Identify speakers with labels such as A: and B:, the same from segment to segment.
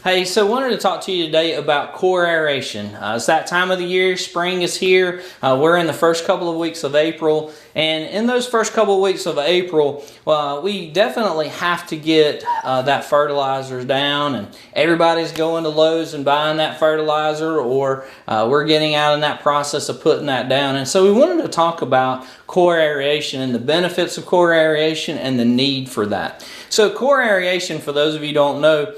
A: Hey, so wanted to talk to you today about core aeration. It's that time of the year, spring is here. We're in the first couple of weeks of April, and in those first couple of weeks of April, we definitely have to get that fertilizer down, and everybody's going to Lowe's and buying that fertilizer, or we're getting out in that process of putting that down. And so we wanted to talk about core aeration and the benefits of core aeration and the need for that. So core aeration, for those of you who don't know,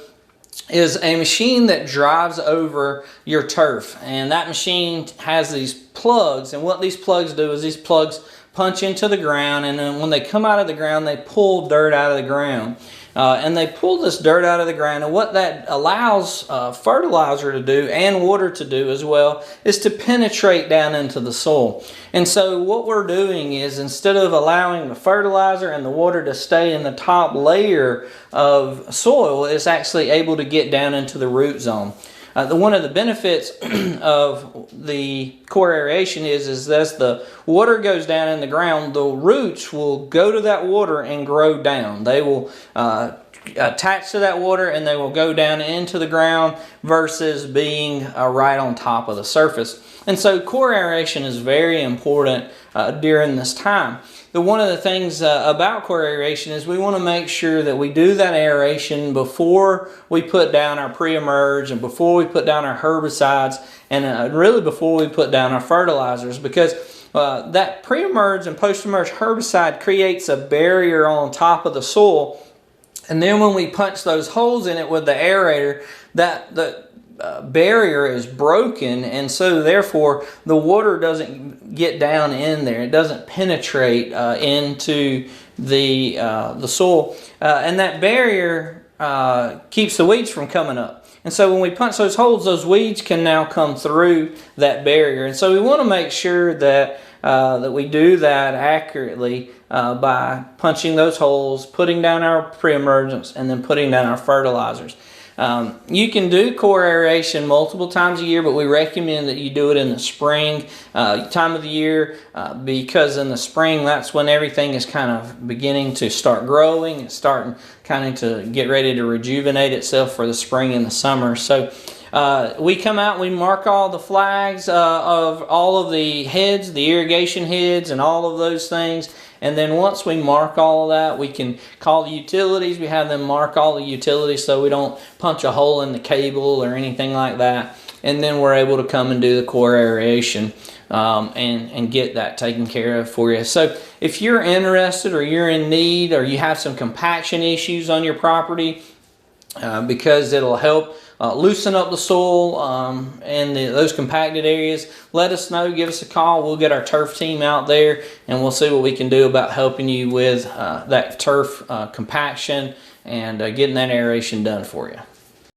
A: is a machine that drives over your turf, and that machine has these plugs, and what these plugs do is these plugs punch into the ground, and then when they come out of the ground they pull dirt out of the ground, and they pull this dirt out of the ground, and what that allows fertilizer to do and water to do as well is to penetrate down into the soil. And so what we're doing is, instead of allowing the fertilizer and the water to stay in the top layer of soil, it's actually able to get down into the root zone. One of the benefits of the core aeration is that as the water goes down in the ground, the roots will go to that water and grow down. They will attach to that water and they will go down into the ground versus being right on top of the surface. And so core aeration is very important during this time. One of the things about core aeration is we want to make sure that we do that aeration before we put down our pre-emerge and before we put down our herbicides, and really before we put down our fertilizers, because that pre-emerge and post-emerge herbicide creates a barrier on top of the soil, and then when we punch those holes in it with the aerator, the barrier is broken, and so therefore the water doesn't get down in there. It doesn't penetrate into the soil, and that barrier keeps the weeds from coming up. And so when we punch those holes, those weeds can now come through that barrier. And so we want to make sure that that we do that accurately by punching those holes, putting down our pre-emergence, and then putting down our fertilizers. You can do core aeration multiple times a year, but we recommend that you do it in the spring time of the year, because in the spring that's when everything is kind of beginning to start growing and starting kind of to get ready to rejuvenate itself for the spring and the summer. So we come out, we mark all the flags of all of the heads, the irrigation heads and all of those things. And then once we mark all of that, we can call the utilities. We have them mark all the utilities so we don't punch a hole in the cable or anything like that. And then we're able to come and do the core aeration and get that taken care of for you. So if you're interested, or you're in need, or you have some compaction issues on your property, because it'll help loosen up the soil and those compacted areas, let us know. Give us a call. We'll get our turf team out there and we'll see what we can do about helping you with that turf compaction and getting that aeration done for you.